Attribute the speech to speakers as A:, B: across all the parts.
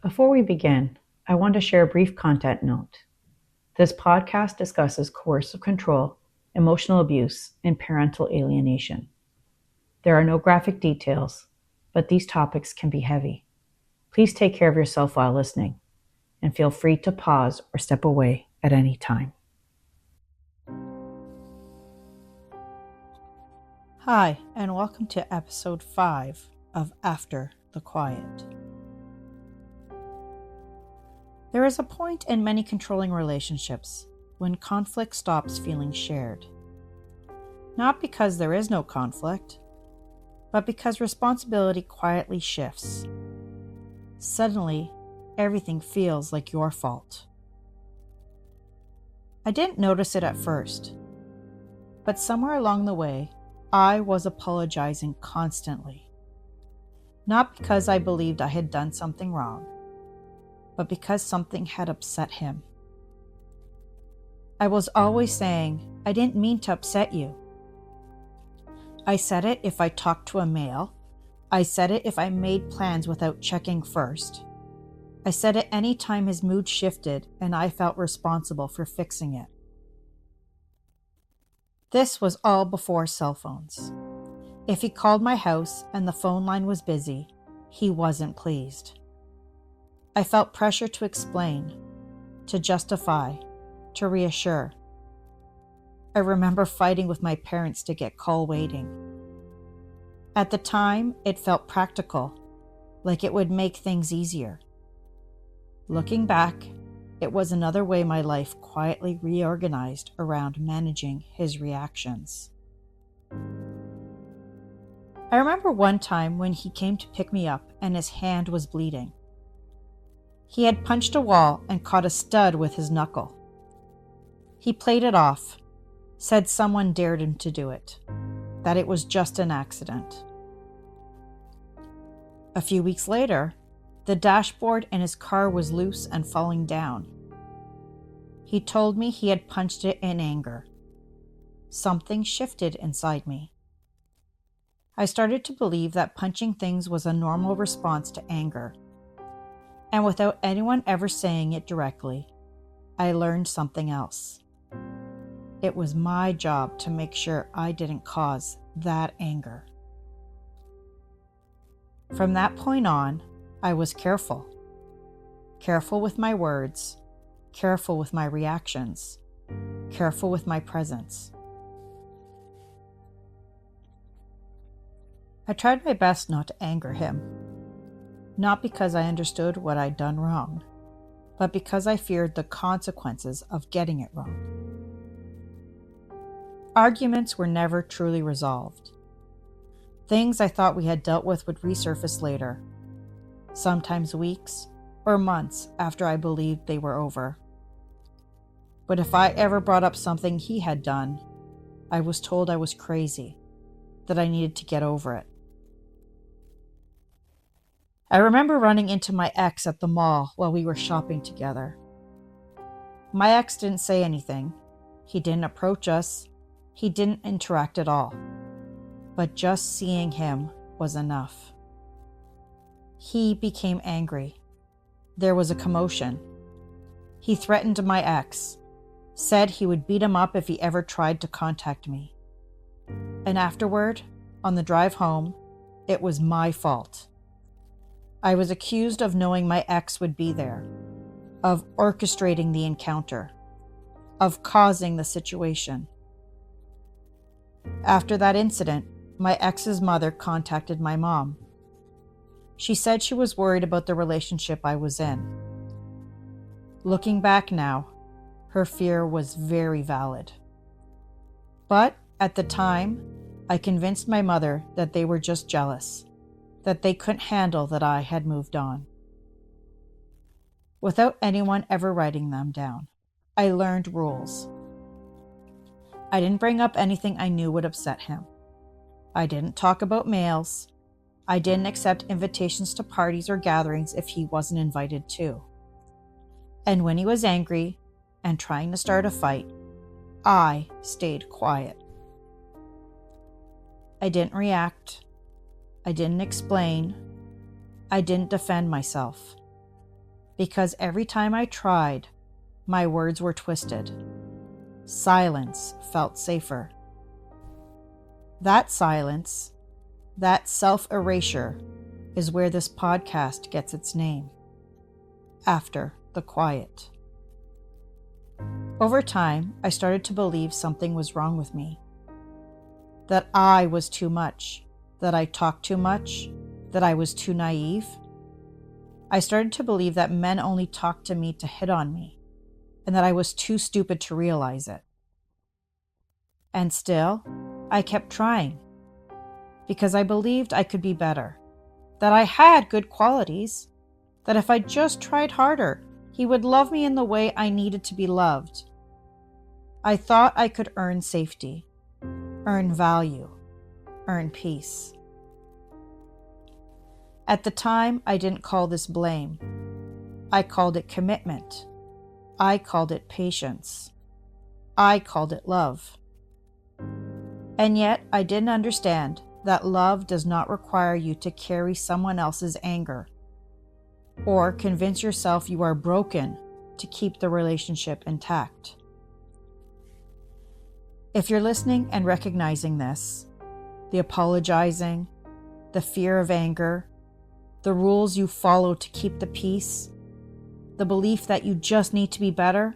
A: Before we begin, I want to share a brief content note. This podcast discusses coercive control, emotional abuse, and parental alienation. There are no graphic details, but these topics can be heavy. Please take care of yourself while listening, and feel free to pause or step away at any time.
B: Hi, and welcome to episode 5 of After the Quiet. There is a point in many controlling relationships when conflict stops feeling shared. Not because there is no conflict, but because responsibility quietly shifts. Suddenly, everything feels like your fault. I didn't notice it at first, but somewhere along the way, I was apologizing constantly. Not because I believed I had done something wrong, but because something had upset him. I was always saying, I didn't mean to upset you. I said it if I talked to a male. I said it if I made plans without checking first. I said it any time his mood shifted and I felt responsible for fixing it. This was all before cell phones. If he called my house and the phone line was busy, he wasn't pleased. I felt pressure to explain, to justify, to reassure. I remember fighting with my parents to get call waiting. At the time, it felt practical, like it would make things easier. Looking back, it was another way my life quietly reorganized around managing his reactions. I remember one time when he came to pick me up and his hand was bleeding. He had punched a wall and caught a stud with his knuckle. He played it off, said someone dared him to do it, that it was just an accident. A few weeks later, the dashboard in his car was loose and falling down. He told me he had punched it in anger. Something shifted inside me. I started to believe that punching things was a normal response to anger. And without anyone ever saying it directly, I learned something else. It was my job to make sure I didn't cause that anger. From that point on, I was careful. Careful with my words, careful with my reactions, careful with my presence. I tried my best not to anger him. Not because I understood what I'd done wrong, but because I feared the consequences of getting it wrong. Arguments were never truly resolved. Things I thought we had dealt with would resurface later, sometimes weeks or months after I believed they were over. But if I ever brought up something he had done, I was told I was crazy, that I needed to get over it. I remember running into my ex at the mall while we were shopping together. My ex didn't say anything. He didn't approach us. He didn't interact at all. But just seeing him was enough. He became angry. There was a commotion. He threatened my ex, said he would beat him up if he ever tried to contact me. And afterward, on the drive home, it was my fault. I was accused of knowing my ex would be there, of orchestrating the encounter, of causing the situation. After that incident, my ex's mother contacted my mom. She said she was worried about the relationship I was in. Looking back now, her fear was very valid. But at the time, I convinced my mother that they were just jealous, that they couldn't handle that I had moved on. Without anyone ever writing them down, I learned rules. I didn't bring up anything I knew would upset him. I didn't talk about males. I didn't accept invitations to parties or gatherings if he wasn't invited to. And when he was angry and trying to start a fight, I stayed quiet. I didn't react. I didn't explain. I didn't defend myself. because every time I tried, my words were twisted. Silence felt safer. That silence, that self-erasure, is where this podcast gets its name. After the quiet. Over time, I started to believe something was wrong with me. That I was too much, that I talked too much, that I was too naive. I started to believe that men only talked to me to hit on me, and that I was too stupid to realize it. And still, I kept trying, because I believed I could be better, that I had good qualities, that if I just tried harder, he would love me in the way I needed to be loved. I thought I could earn safety, earn value, earn peace. At the time, I didn't call this blame. I called it commitment. I called it patience. I called it love. And yet, I didn't understand that love does not require you to carry someone else's anger or convince yourself you are broken to keep the relationship intact. If you're listening and recognizing this, the apologizing, the fear of anger, the rules you follow to keep the peace, the belief that you just need to be better,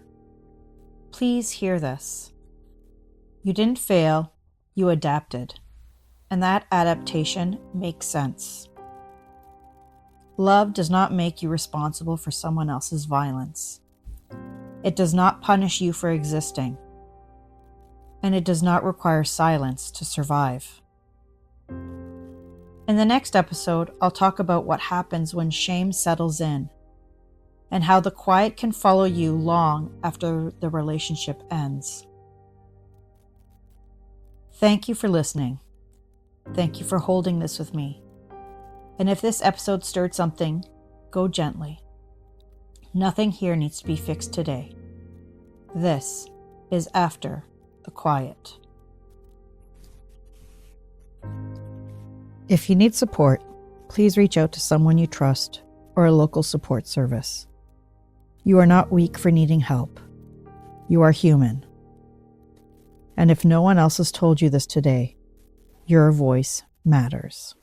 B: please hear this. You didn't fail, you adapted, and that adaptation makes sense. Love does not make you responsible for someone else's violence. It does not punish you for existing. And it does not require silence to survive. In the next episode, I'll talk about what happens when shame settles in, and how the quiet can follow you long after the relationship ends. Thank you for listening. Thank you for holding this with me. And if this episode stirred something, go gently. Nothing here needs to be fixed today. This is After the Quiet. If you need support, please reach out to someone you trust or a local support service. You are not weak for needing help. You are human. And if no one else has told you this today, your voice matters.